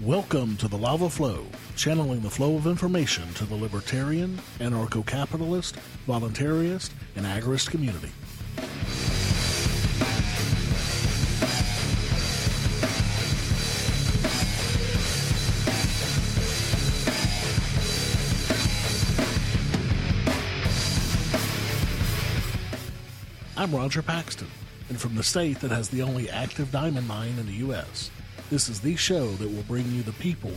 Welcome to the Lava Flow, channeling the flow of information to the libertarian, anarcho-capitalist, voluntarist, and agorist community. I'm Roger Paxton, and from the state that has the only active diamond mine in the U.S., this is the show that will bring you the people,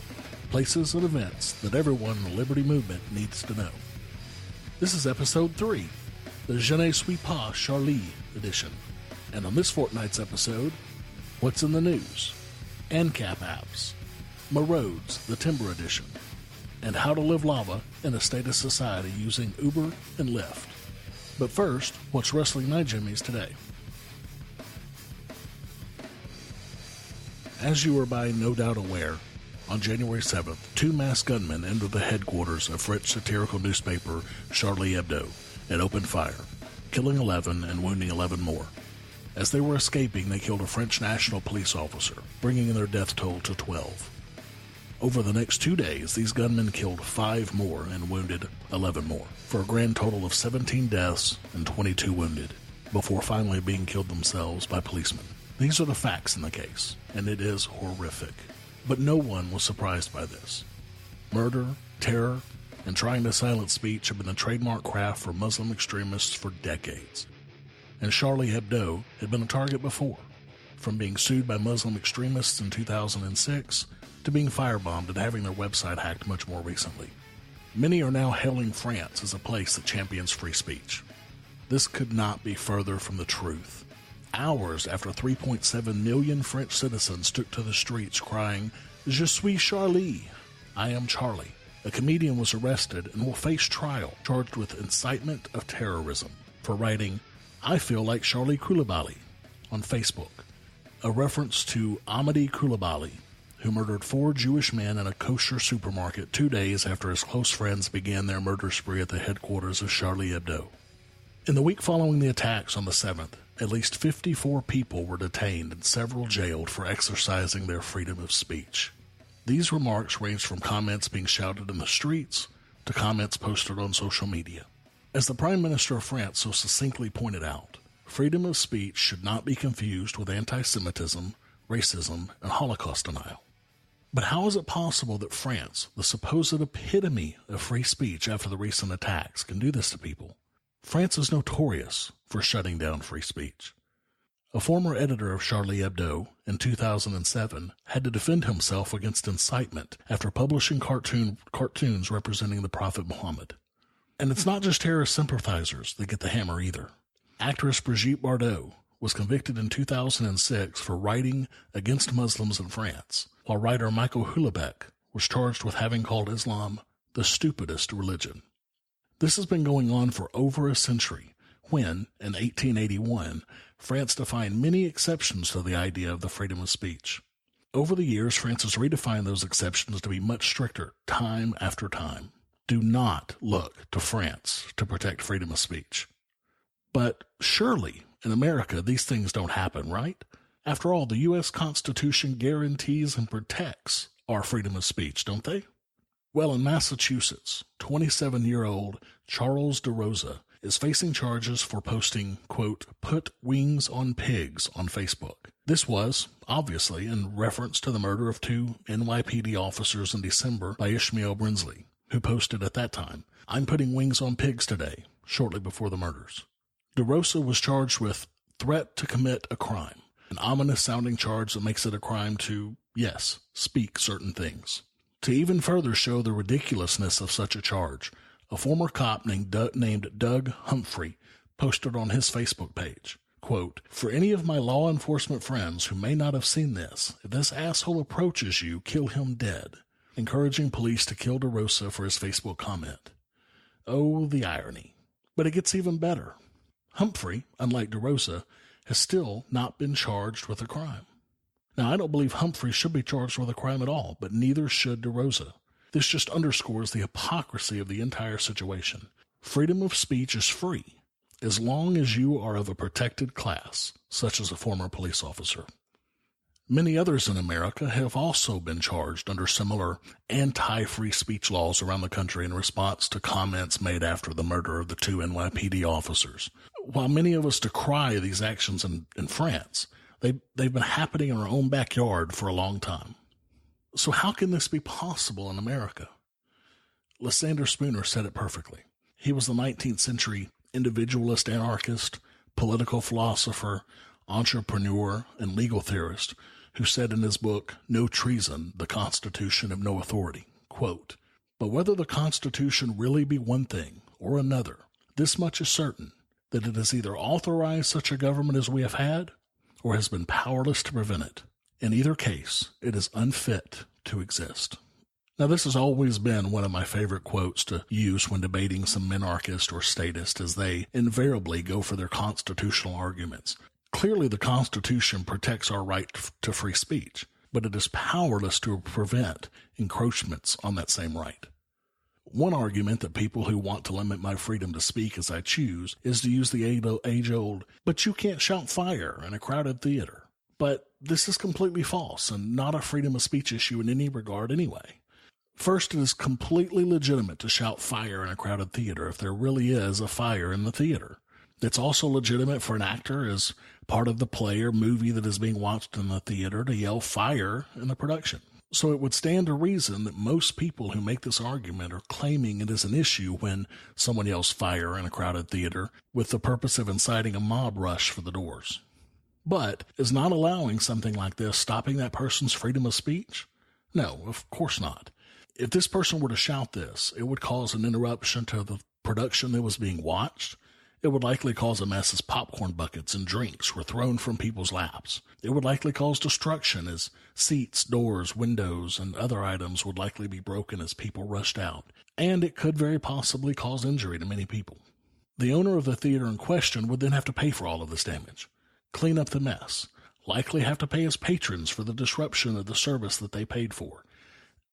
places, and events that everyone in the Liberty Movement needs to know. This is episode 3, the Je ne suis pas Charlie edition. And on this fortnight's episode, what's in the news? Ancap Apps, Muh Roads, the Timber edition, and how to live lava in a statist society using Uber and Lyft. But first, what's Rustling My Jimmies today? As you are by no doubt aware, on January 7th, 2 masked gunmen entered the headquarters of French satirical newspaper Charlie Hebdo and opened fire, killing 11 and wounding 11 more. As they were escaping, they killed a French national police officer, bringing their death toll to 12. Over the next 2 days, these gunmen killed 5 more and wounded 11 more, for a grand total of 17 deaths and 22 wounded, before finally being killed themselves by policemen. These are the facts in the case, and it is horrific. But no one was surprised by this. Murder, terror, and trying to silence speech have been the trademark craft for Muslim extremists for decades. And Charlie Hebdo had been a target before, from being sued by Muslim extremists in 2006 to being firebombed and having their website hacked much more recently. Many are now hailing France as a place that champions free speech. This could not be further from the truth. Hours after 3.7 million French citizens took to the streets crying, Je suis Charlie, I am Charlie, a comedian was arrested and will face trial, charged with incitement of terrorism for writing, I feel like Charlie Koulibaly on Facebook, a reference to Ahmadi Koulibaly, who murdered 4 Jewish men in a kosher supermarket 2 days after his close friends began their murder spree at the headquarters of Charlie Hebdo. In the week following the attacks on the 7th, at least 54 people were detained and several jailed for exercising their freedom of speech. These remarks ranged from comments being shouted in the streets to comments posted on social media. As the Prime Minister of France so succinctly pointed out, freedom of speech should not be confused with anti-Semitism, racism, and Holocaust denial. But how is it possible that France, the supposed epitome of free speech after the recent attacks, can do this to people? France is notorious for shutting down free speech. A former editor of Charlie Hebdo in 2007 had to defend himself against incitement after publishing cartoons representing the Prophet Muhammad. And it's not just terrorist sympathizers that get the hammer either. Actress Brigitte Bardot was convicted in 2006 for writing against Muslims in France, while writer Michael Houellebecq was charged with having called Islam the stupidest religion. This has been going on for over a century, when, in 1881, France defined many exceptions to the idea of the freedom of speech. Over the years, France has redefined those exceptions to be much stricter, time after time. Do not look to France to protect freedom of speech. But surely, in America, these things don't happen, right? After all, the U.S. Constitution guarantees and protects our freedom of speech, don't they? Well, in Massachusetts, 27-year-old Charles DeRosa is facing charges for posting, quote, put wings on pigs on Facebook. This was, obviously, in reference to the murder of 2 NYPD officers in December by Ishmael Brinsley, who posted at that time, I'm putting wings on pigs today, shortly before the murders. DeRosa was charged with threat to commit a crime, an ominous-sounding charge that makes it a crime to, yes, speak certain things. To even further show the ridiculousness of such a charge, a former cop named Doug Humphrey posted on his Facebook page, quote, for any of my law enforcement friends who may not have seen this, if this asshole approaches you, kill him dead, encouraging police to kill DeRosa for his Facebook comment. Oh, the irony. But it gets even better. Humphrey, unlike DeRosa, has still not been charged with a crime. Now, I don't believe Humphrey should be charged with a crime at all, but neither should DeRosa. This just underscores the hypocrisy of the entire situation. Freedom of speech is free, as long as you are of a protected class, such as a former police officer. Many others in America have also been charged under similar anti-free speech laws around the country in response to comments made after the murder of the 2 NYPD officers. While many of us decry these actions in France, they've been happening in our own backyard for a long time. So how can this be possible in America? Lysander Spooner said it perfectly. He was the 19th century individualist anarchist, political philosopher, entrepreneur, and legal theorist who said in his book, No Treason, the Constitution of No Authority, quote, "But whether the Constitution really be one thing or another, this much is certain, that it has either authorized such a government as we have had, or has been powerless to prevent it. In either case, it is unfit to exist." Now, this has always been one of my favorite quotes to use when debating some minarchist or statist, as they invariably go for their constitutional arguments. Clearly, the Constitution protects our right to free speech, but it is powerless to prevent encroachments on that same right. One argument that people who want to limit my freedom to speak as I choose is to use the age-old, "but you can't shout fire in a crowded theater." But this is completely false and not a freedom of speech issue in any regard anyway. First, it is completely legitimate to shout fire in a crowded theater if there really is a fire in the theater. It's also legitimate for an actor as part of the play or movie that is being watched in the theater to yell fire in the production. So it would stand to reason that most people who make this argument are claiming it is an issue when someone yells fire in a crowded theater with the purpose of inciting a mob rush for the doors. But is not allowing something like this stopping that person's freedom of speech? No, of course not. If this person were to shout this, it would cause an interruption to the production that was being watched. It would likely cause a mess as popcorn buckets and drinks were thrown from people's laps. It would likely cause destruction as seats, doors, windows, and other items would likely be broken as people rushed out. And it could very possibly cause injury to many people. The owner of the theater in question would then have to pay for all of this damage, clean up the mess, likely have to pay his patrons for the disruption of the service that they paid for,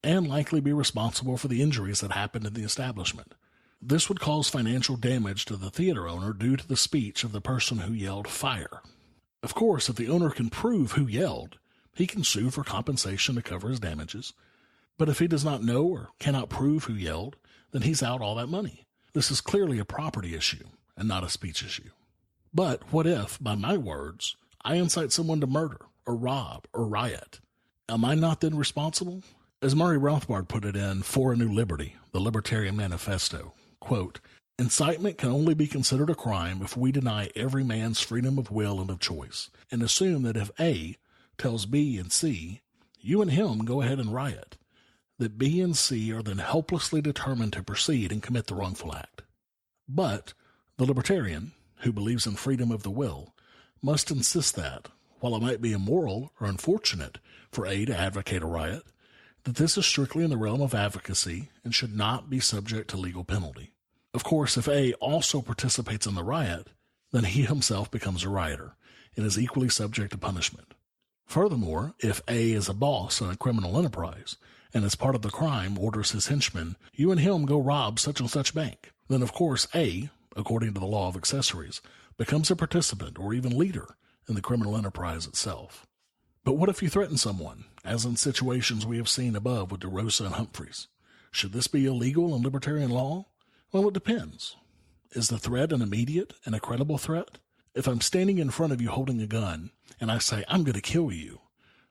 and likely be responsible for the injuries that happened in the establishment. This would cause financial damage to the theater owner due to the speech of the person who yelled fire. Of course, if the owner can prove who yelled, he can sue for compensation to cover his damages. But if he does not know or cannot prove who yelled, then he's out all that money. This is clearly a property issue and not a speech issue. But what if, by my words, I incite someone to murder or rob or riot? Am I not then responsible? As Murray Rothbard put it in For a New Liberty, the Libertarian Manifesto, quote, "Incitement can only be considered a crime if we deny every man's freedom of will and of choice, and assume that if A tells B and C, you and him go ahead and riot, that B and C are then helplessly determined to proceed and commit the wrongful act. But the libertarian, who believes in freedom of the will, must insist that, while it might be immoral or unfortunate for A to advocate a riot, that this is strictly in the realm of advocacy and should not be subject to legal penalty. Of course, if A also participates in the riot, then he himself becomes a rioter and is equally subject to punishment. Furthermore, if A is a boss in a criminal enterprise and as part of the crime orders his henchmen, you and him go rob such and such bank, then of course A, according to the law of accessories, becomes a participant or even leader in the criminal enterprise itself. But what if you threaten someone, as in situations we have seen above with DeRosa and Humphreys? Should this be illegal in libertarian law? Well, it depends. Is the threat an immediate and a credible threat? If I'm standing in front of you holding a gun and I say, "I'm going to kill you,"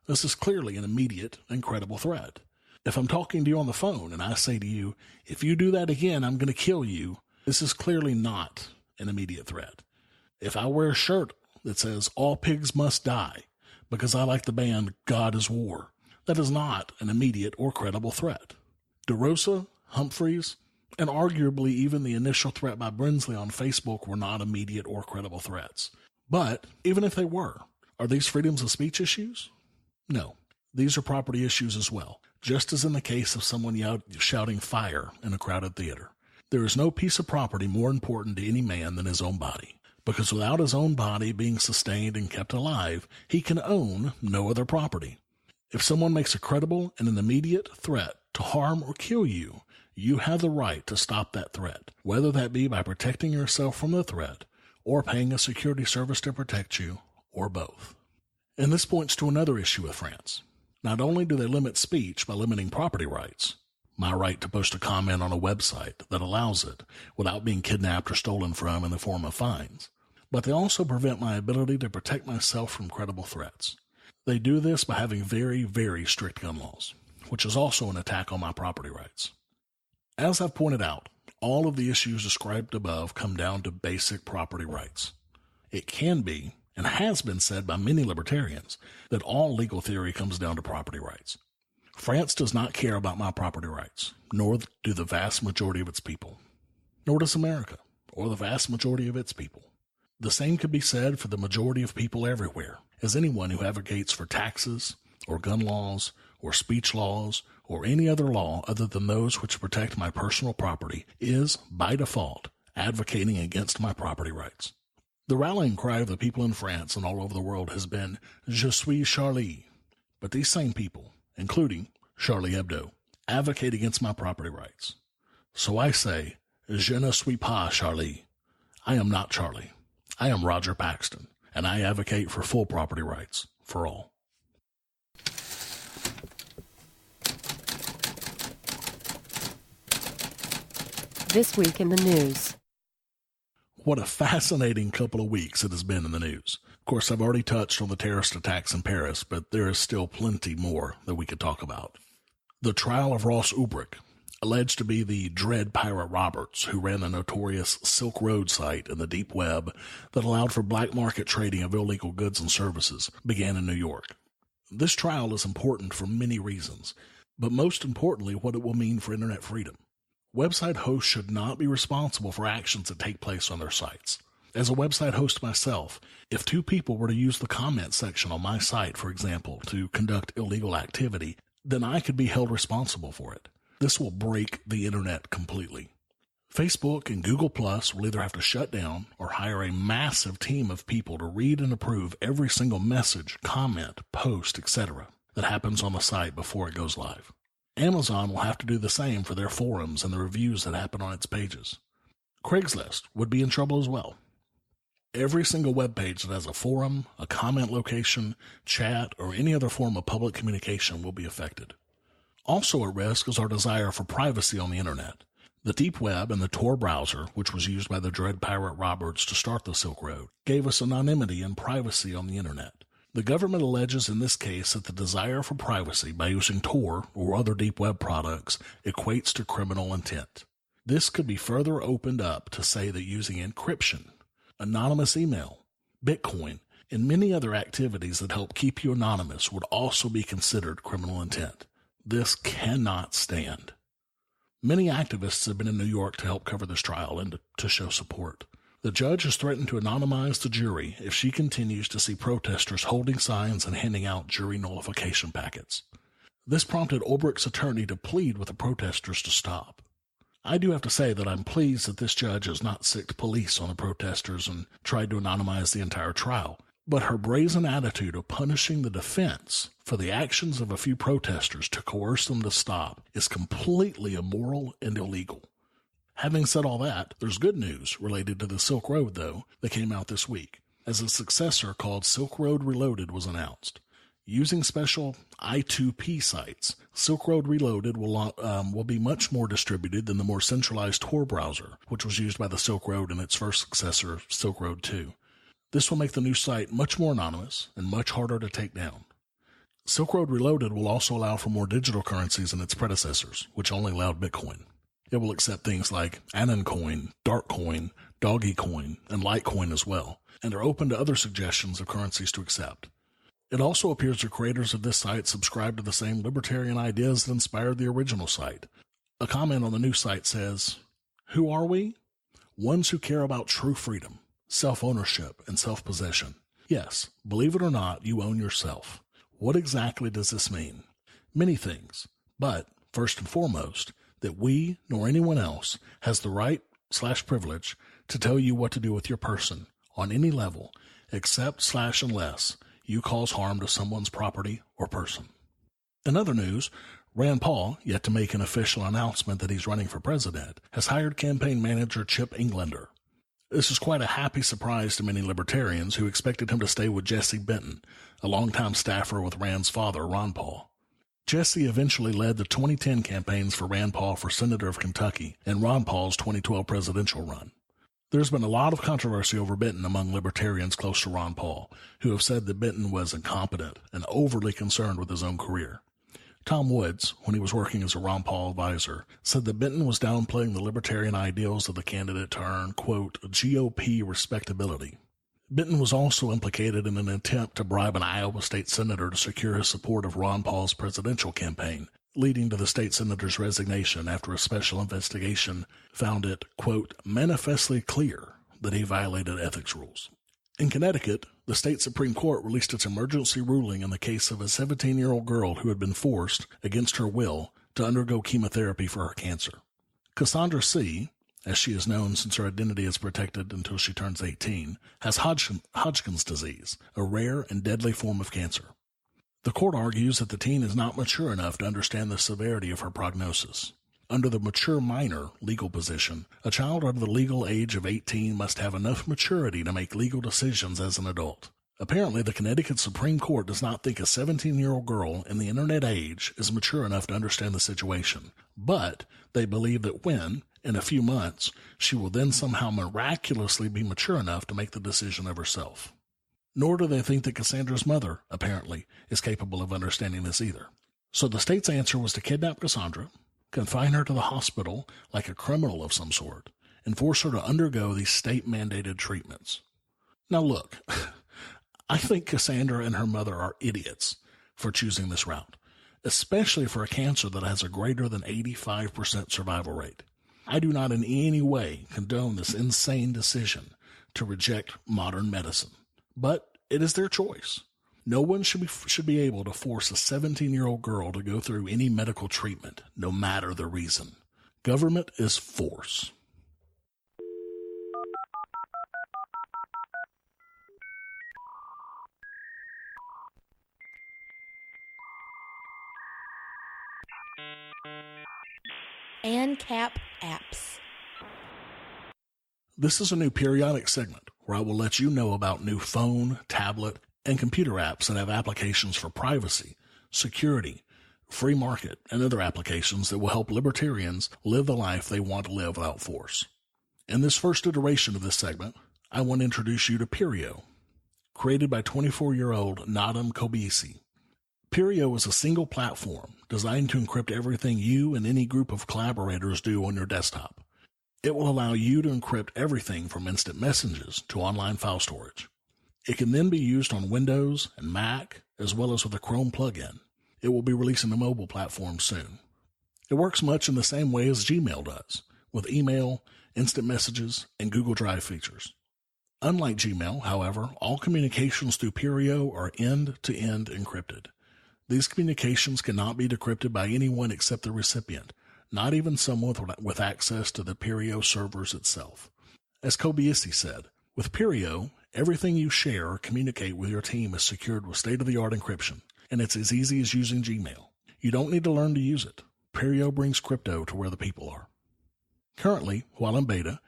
this is clearly an immediate and credible threat. If I'm talking to you on the phone and I say to you, "If you do that again, I'm going to kill you," this is clearly not an immediate threat. If I wear a shirt that says, "All pigs must die," because I like the band God is War, that is not an immediate or credible threat. DeRosa, Humphreys, and arguably even the initial threat by Brinsley on Facebook were not immediate or credible threats. But even if they were, are these freedoms of speech issues? No. These are property issues as well, just as in the case of someone shouting fire in a crowded theater. There is no piece of property more important to any man than his own body, because without his own body being sustained and kept alive, he can own no other property. If someone makes a credible and an immediate threat to harm or kill you, you have the right to stop that threat, whether that be by protecting yourself from the threat or paying a security service to protect you, or both. And this points to another issue with France. Not only do they limit speech by limiting property rights, my right to post a comment on a website that allows it without being kidnapped or stolen from in the form of fines, but they also prevent my ability to protect myself from credible threats. They do this by having very, very strict gun laws, which is also an attack on my property rights. As I've pointed out, all of the issues described above come down to basic property rights. It can be, and has been said by many libertarians, that all legal theory comes down to property rights. France does not care about my property rights, nor do the vast majority of its people. Nor does America, or the vast majority of its people. The same could be said for the majority of people everywhere, as anyone who advocates for taxes, or gun laws, or speech laws, or any other law other than those which protect my personal property is, by default, advocating against my property rights. The rallying cry of the people in France and all over the world has been, Je suis Charlie. But these same people, including Charlie Hebdo, advocate against my property rights. So I say, Je ne suis pas Charlie. I am not Charlie. I am Roger Paxton, and I advocate for full property rights for all. This week in the news. What a fascinating couple of weeks it has been in the news. Of course, I've already touched on the terrorist attacks in Paris, but there is still plenty more that we could talk about. The trial of Ross Ulbricht, alleged to be the Dread Pirate Roberts, who ran the notorious Silk Road site in the deep web that allowed for black market trading of illegal goods and services, began in New York. This trial is important for many reasons, but most importantly, what it will mean for internet freedom. Website hosts should not be responsible for actions that take place on their sites. As a website host myself, if two people were to use the comment section on my site, for example, to conduct illegal activity, then I could be held responsible for it. This will break the internet completely. Facebook and Google Plus will either have to shut down or hire a massive team of people to read and approve every single message, comment, post, etc. that happens on the site before it goes live. Amazon will have to do the same for their forums and the reviews that happen on its pages. Craigslist would be in trouble as well. Every single web page that has a forum, a comment location, chat, or any other form of public communication will be affected. Also at risk is our desire for privacy on the internet. The deep web and the Tor browser, which was used by the Dread Pirate Roberts to start the Silk Road, gave us anonymity and privacy on the internet. The government alleges in this case that the desire for privacy by using Tor or other deep web products equates to criminal intent. This could be further opened up to say that using encryption, anonymous email, Bitcoin, and many other activities that help keep you anonymous would also be considered criminal intent. This cannot stand. Many activists have been in New York to help cover this trial and to show support. The judge has threatened to anonymize the jury if she continues to see protesters holding signs and handing out jury nullification packets. This prompted Ulbricht's attorney to plead with the protesters to stop. I do have to say that I'm pleased that this judge has not sicked police on the protesters and tried to anonymize the entire trial, but her brazen attitude of punishing the defense for the actions of a few protesters to coerce them to stop is completely immoral and illegal. Having said all that, there's good news related to the Silk Road, though, that came out this week, as a successor called Silk Road Reloaded was announced. Using special I2P sites, Silk Road Reloaded will be much more distributed than the more centralized Tor browser, which was used by the Silk Road and its first successor, Silk Road 2. This will make the new site much more anonymous and much harder to take down. Silk Road Reloaded will also allow for more digital currencies than its predecessors, which only allowed Bitcoin. It will accept things like Anoncoin, Darkcoin, Dogecoin, and Litecoin as well, and are open to other suggestions of currencies to accept. It also appears the creators of this site subscribe to the same libertarian ideas that inspired the original site. A comment on the new site says, "Who are we? Ones who care about true freedom, self-ownership, and self-possession. Yes, believe it or not, you own yourself. What exactly does this mean? Many things, but, first and foremost, that we, nor anyone else, has the right/privilege to tell you what to do with your person, on any level, except/unless you cause harm to someone's property or person." In other news, Rand Paul, yet to make an official announcement that he's running for president, has hired campaign manager Chip Englander. This was quite a happy surprise to many libertarians who expected him to stay with Jesse Benton, a longtime staffer with Rand's father, Ron Paul. Jesse eventually led the 2010 campaigns for Rand Paul for Senator of Kentucky and Ron Paul's 2012 presidential run. There's been a lot of controversy over Benton among libertarians close to Ron Paul, who have said that Benton was incompetent and overly concerned with his own career. Tom Woods, when he was working as a Ron Paul advisor, said that Benton was downplaying the libertarian ideals of the candidate to earn, quote, GOP respectability. Benton was also implicated in an attempt to bribe an Iowa state senator to secure his support of Ron Paul's presidential campaign, leading to the state senator's resignation after a special investigation found it, quote, manifestly clear that he violated ethics rules. In Connecticut, the state Supreme Court released its emergency ruling in the case of a 17-year-old girl who had been forced, against her will, to undergo chemotherapy for her cancer. Cassandra C., as she is known since her identity is protected until she turns 18, has Hodgkin's disease, a rare and deadly form of cancer. The court argues that the teen is not mature enough to understand the severity of her prognosis. Under the mature minor legal position, a child under the legal age of 18 must have enough maturity to make legal decisions as an adult. Apparently, the Connecticut Supreme Court does not think a 17-year-old girl in the internet age is mature enough to understand the situation, but they believe that when, in a few months, she will then somehow miraculously be mature enough to make the decision of herself. Nor do they think that Cassandra's mother, apparently, is capable of understanding this either. So the state's answer was to kidnap Cassandra, confine her to the hospital like a criminal of some sort, and force her to undergo these state-mandated treatments. Now look, I think Cassandra and her mother are idiots for choosing this route, especially for a cancer that has a greater than 85% survival rate. I do not in any way condone this insane decision to reject modern medicine, but it is their choice. No one should be able to force a 17-year-old girl to go through any medical treatment, no matter the reason. Government is force. Ancap Apps. This is a new periodic segment where I will let you know about new phone, tablet, and computer apps that have applications for privacy, security, free market, and other applications that will help libertarians live the life they want to live without force. In this first iteration of this segment, I want to introduce you to Peerio, created by 24-year-old Nadam Kobisi. Peerio is a single platform designed to encrypt everything you and any group of collaborators do on your desktop. It will allow you to encrypt everything from instant messages to online file storage. It can then be used on Windows and Mac, as well as with a Chrome plugin. It will be releasing the mobile platform soon. It works much in the same way as Gmail does, with email, instant messages, and Google Drive features. Unlike Gmail, however, all communications through Peerio are end-to-end encrypted. These communications cannot be decrypted by anyone except the recipient, not even someone with access to the Peerio servers itself. As Kobisi said, with Peerio, everything you share or communicate with your team is secured with state-of-the-art encryption, and it's as easy as using Gmail. You don't need to learn to use it. Peerio brings crypto to where the people are. Currently, while in beta,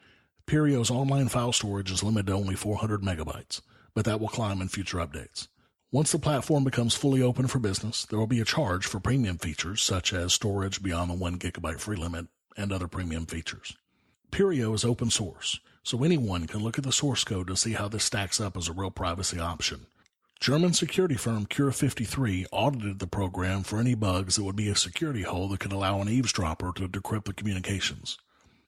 Peerio's online file storage is limited to only 400 megabytes, but that will climb in future updates. Once the platform becomes fully open for business, there will be a charge for premium features such as storage beyond the 1 gigabyte free limit and other premium features. Peerio is open source, so anyone can look at the source code to see how this stacks up as a real privacy option. German security firm Cure53 audited the program for any bugs that would be a security hole that could allow an eavesdropper to decrypt the communications.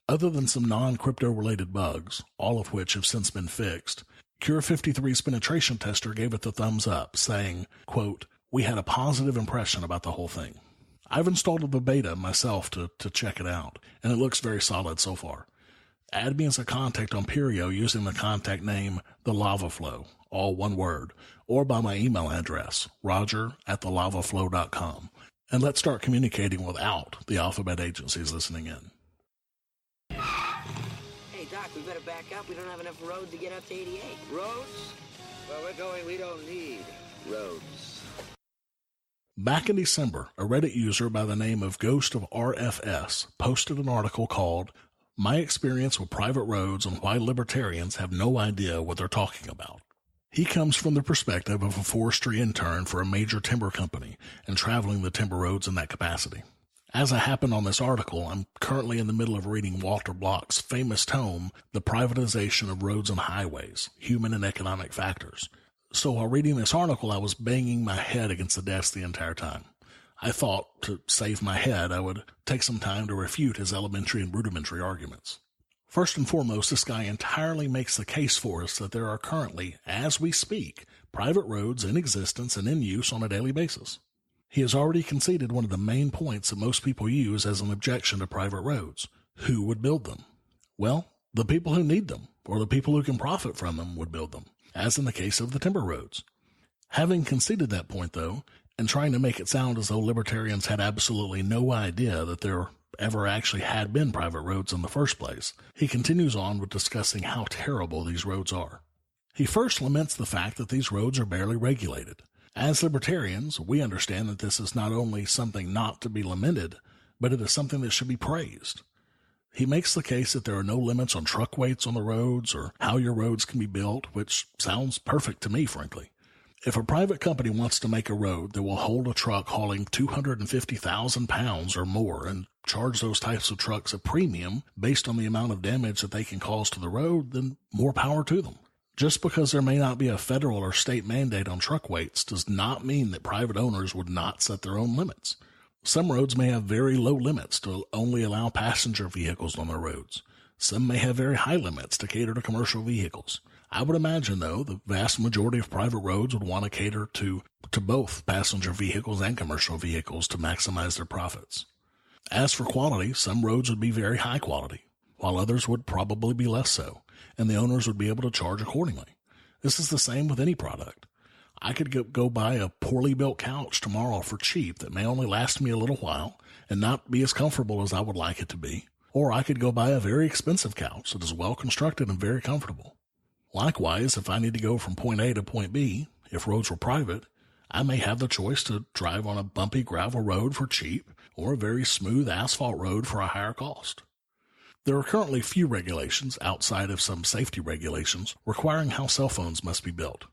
Other than some non-crypto-related bugs, all of which have since been fixed, Cure53's penetration tester gave it the thumbs up, saying, quote, "We had a positive impression about the whole thing." I've installed the beta myself to check it out, and it looks very solid so far. Add me as a contact on Peerio using the contact name The Lava Flow, all one word, or by my email address, roger@thelavaflow.com, and let's start communicating without the alphabet agencies listening in. Hey, Doc, we better back up. We don't have enough road to get up to 88. Roads? Well, we're going, we don't need roads. Back in December, a Reddit user by the name of Ghost of RFS posted an article called my experience with private roads and why libertarians have no idea what they're talking about. He comes from the perspective of a forestry intern for a major timber company and traveling the timber roads in that capacity. As I happen on this article, I'm currently in the middle of reading Walter Block's famous tome, The Privatization of Roads and Highways, Human and Economic Factors. So while reading this article, I was banging my head against the desk the entire time. I thought, to save my head, I would take some time to refute his elementary and rudimentary arguments. First and foremost, this guy entirely makes the case for us that there are currently, as we speak, private roads in existence and in use on a daily basis. He has already conceded one of the main points that most people use as an objection to private roads. Who would build them? Well, the people who need them, or the people who can profit from them, would build them, as in the case of the timber roads. Having conceded that point, though, and trying to make it sound as though libertarians had absolutely no idea that there ever actually had been private roads in the first place, he continues on with discussing how terrible these roads are. He first laments the fact that these roads are barely regulated. As libertarians, we understand that this is not only something not to be lamented, but it is something that should be praised. He makes the case that there are no limits on truck weights on the roads or how your roads can be built, which sounds perfect to me, frankly. If a private company wants to make a road that will hold a truck hauling 250,000 pounds or more and charge those types of trucks a premium based on the amount of damage that they can cause to the road, then more power to them. Just because there may not be a federal or state mandate on truck weights does not mean that private owners would not set their own limits. Some roads may have very low limits to only allow passenger vehicles on their roads. Some may have very high limits to cater to commercial vehicles. I would imagine, though, the vast majority of private roads would want to cater to both passenger vehicles and commercial vehicles to maximize their profits. As for quality, some roads would be very high quality, while others would probably be less so, and the owners would be able to charge accordingly. This is the same with any product. I could go buy a poorly built couch tomorrow for cheap that may only last me a little while and not be as comfortable as I would like it to be, or I could go buy a very expensive couch that is well constructed and very comfortable. Likewise, if I need to go from point A to point B, if roads were private, I may have the choice to drive on a bumpy gravel road for cheap or a very smooth asphalt road for a higher cost. There are currently few regulations outside of some safety regulations requiring how cell phones must be built.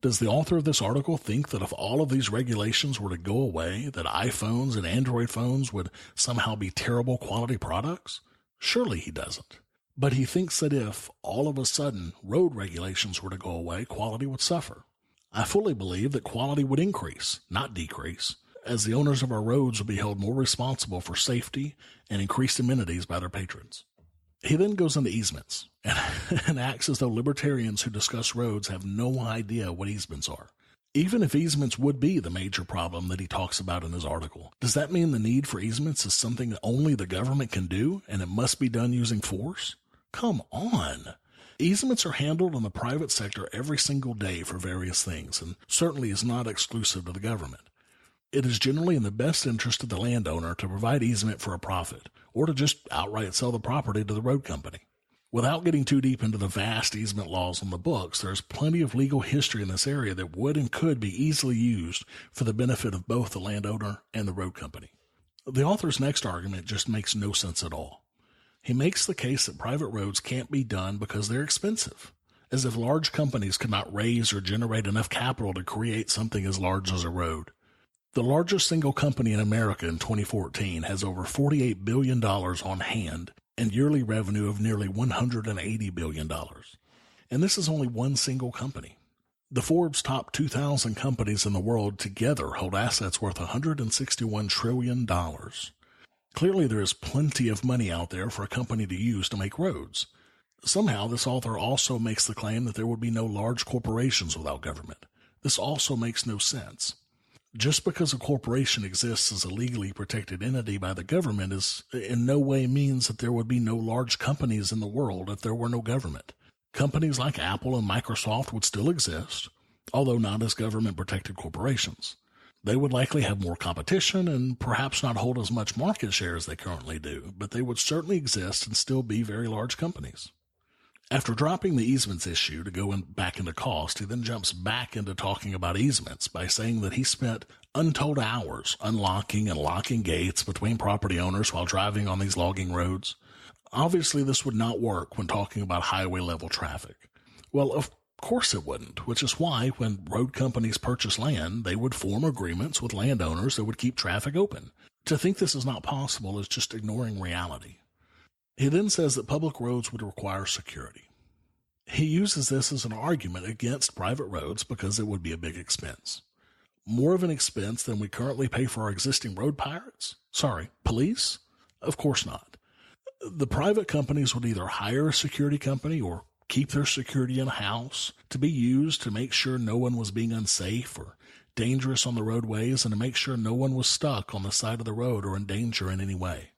Does the author of this article think that if all of these regulations were to go away, that iPhones and Android phones would somehow be terrible quality products? Surely he doesn't. But he thinks that if, all of a sudden, road regulations were to go away, quality would suffer. I fully believe that quality would increase, not decrease, as the owners of our roads would be held more responsible for safety and increased amenities by their patrons. He then goes into easements and acts as though libertarians who discuss roads have no idea what easements are. Even if easements would be the major problem that he talks about in his article, does that mean the need for easements is something that only the government can do and it must be done using force? Come on. Easements are handled in the private sector every single day for various things, and certainly is not exclusive to the government. It is generally in the best interest of the landowner to provide easement for a profit, or to just outright sell the property to the road company. Without getting too deep into the vast easement laws on the books, there's plenty of legal history in this area that would and could be easily used for the benefit of both the landowner and the road company. The author's next argument just makes no sense at all. He makes the case that private roads can't be done because they're expensive, as if large companies could not raise or generate enough capital to create something as large as a road. The largest single company in America in 2014 has over $48 billion on hand and yearly revenue of nearly $180 billion. And this is only one single company. The Forbes top 2,000 companies in the world together hold assets worth $161 trillion. Clearly, there is plenty of money out there for a company to use to make roads. Somehow, this author also makes the claim that there would be no large corporations without government. This also makes no sense. Just because a corporation exists as a legally protected entity by the government is in no way means that there would be no large companies in the world if there were no government. Companies like Apple and Microsoft would still exist, although not as government-protected corporations. They would likely have more competition and perhaps not hold as much market share as they currently do, but they would certainly exist and still be very large companies. After dropping the easements issue to go back into cost, he then jumps back into talking about easements by saying that he spent untold hours unlocking and locking gates between property owners while driving on these logging roads. Obviously, this would not work when talking about highway-level traffic. Well, of course it wouldn't, which is why when road companies purchase land, they would form agreements with landowners that would keep traffic open. To think this is not possible is just ignoring reality. He then says that public roads would require security. He uses this as an argument against private roads because it would be a big expense. More of an expense than we currently pay for our existing road police? Of course not. The private companies would either hire a security company or keep their security in-house to be used to make sure no one was being unsafe or dangerous on the roadways and to make sure no one was stuck on the side of the road or in danger in any way.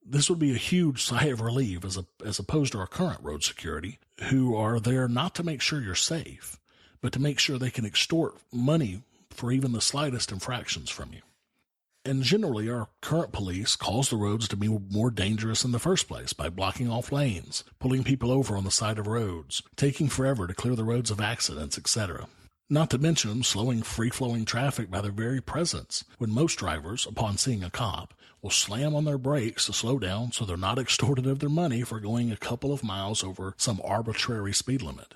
This would be a huge sigh of relief as opposed to our current road security, who are there not to make sure you're safe, but to make sure they can extort money for even the slightest infractions from you. And generally, our current police cause the roads to be more dangerous in the first place by blocking off lanes, pulling people over on the side of roads, taking forever to clear the roads of accidents, etc. Not to mention slowing free-flowing traffic by their very presence, when most drivers, upon seeing a cop, will slam on their brakes to slow down so they're not extorted of their money for going a couple of miles over some arbitrary speed limit.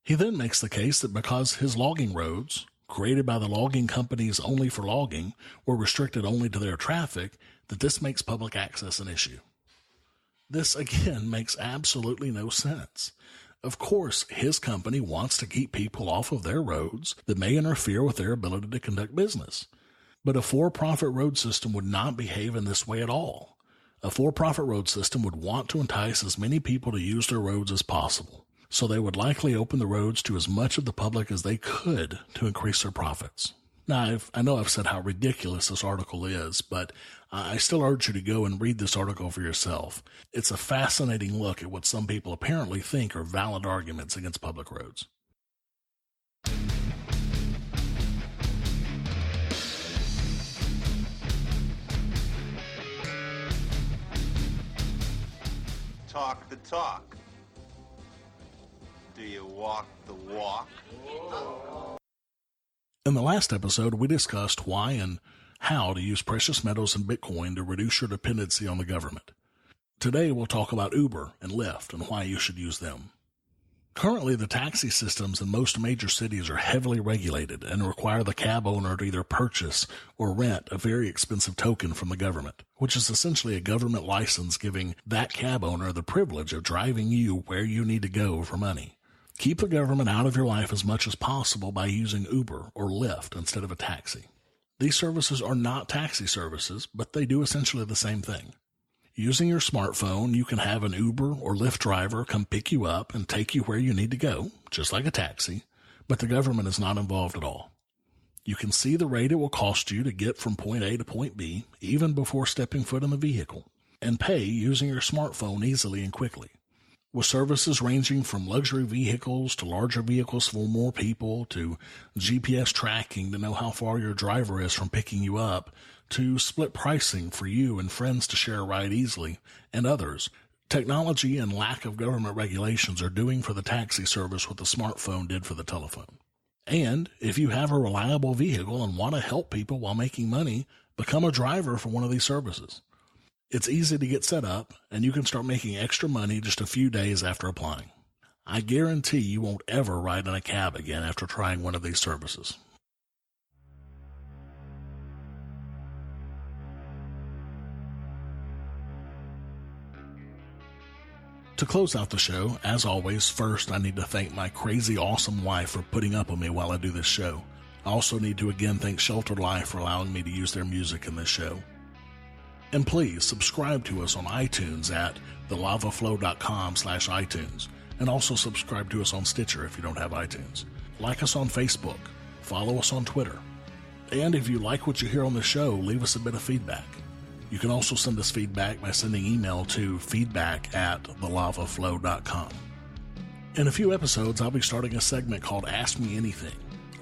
He then makes the case that because his logging roads, created by the logging companies only for logging, were restricted only to their traffic, that this makes public access an issue. This, again, makes absolutely no sense. Of course, his company wants to keep people off of their roads that may interfere with their ability to conduct business. But a for-profit road system would not behave in this way at all. A for-profit road system would want to entice as many people to use their roads as possible, so they would likely open the roads to as much of the public as they could to increase their profits. Now, I know I've said how ridiculous this article is, but I still urge you to go and read this article for yourself. It's a fascinating look at what some people apparently think are valid arguments against public roads. Talk the talk. Do you walk the walk? In the last episode, we discussed why and how to use precious metals and Bitcoin to reduce your dependency on the government. Today, we'll talk about Uber and Lyft and why you should use them. Currently, the taxi systems in most major cities are heavily regulated and require the cab owner to either purchase or rent a very expensive token from the government, which is essentially a government license giving that cab owner the privilege of driving you where you need to go for money. Keep the government out of your life as much as possible by using Uber or Lyft instead of a taxi. These services are not taxi services, but they do essentially the same thing. Using your smartphone, you can have an Uber or Lyft driver come pick you up and take you where you need to go, just like a taxi, but the government is not involved at all. You can see the rate it will cost you to get from point A to point B, even before stepping foot in the vehicle, and pay using your smartphone easily and quickly. With services ranging from luxury vehicles to larger vehicles for more people to GPS tracking to know how far your driver is from picking you up to split pricing for you and friends to share a ride easily and others, technology and lack of government regulations are doing for the taxi service what the smartphone did for the telephone. And if you have a reliable vehicle and want to help people while making money, become a driver for one of these services. It's easy to get set up, and you can start making extra money just a few days after applying. I guarantee you won't ever ride in a cab again after trying one of these services. To close out the show, as always, first I need to thank my crazy awesome wife for putting up with me while I do this show. I also need to again thank Sheltered Life for allowing me to use their music in this show. And please subscribe to us on iTunes at thelavaflow.com/iTunes, and also subscribe to us on Stitcher if you don't have iTunes. Like us on Facebook, follow us on Twitter, and if you like what you hear on the show, leave us a bit of feedback. You can also send us feedback by sending email to feedback@thelavaflow.com. In a few episodes, I'll be starting a segment called Ask Me Anything,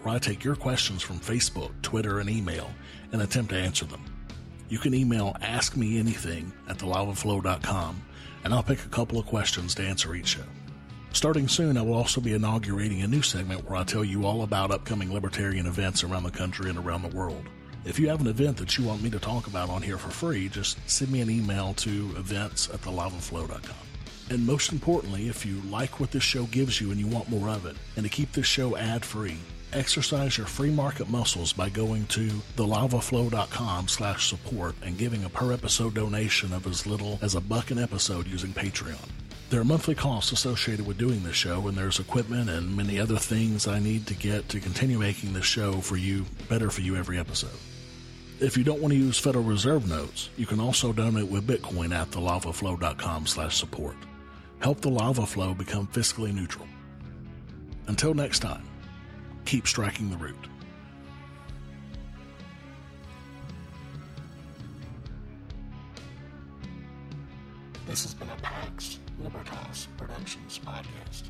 where I take your questions from Facebook, Twitter, and email and attempt to answer them. You can email askmeanything@thelavaflow.com, and I'll pick a couple of questions to answer each show. Starting soon, I will also be inaugurating a new segment where I tell you all about upcoming libertarian events around the country and around the world. If you have an event that you want me to talk about on here for free, just send me an email to events@thelavaflow.com. And most importantly, if you like what this show gives you and you want more of it, and to keep this show ad-free, exercise your free market muscles by going to thelavaflow.com/support and giving a per episode donation of as little as $1 an episode using Patreon. There are monthly costs associated with doing this show, and there's equipment and many other things I need to get to continue making this show for you, better for you every episode. If you don't want to use Federal Reserve notes, you can also donate with Bitcoin at thelavaflow.com/support. Help the Lava Flow become fiscally neutral. Until next time, keep striking the root. This has been a Pax Libertas Productions podcast.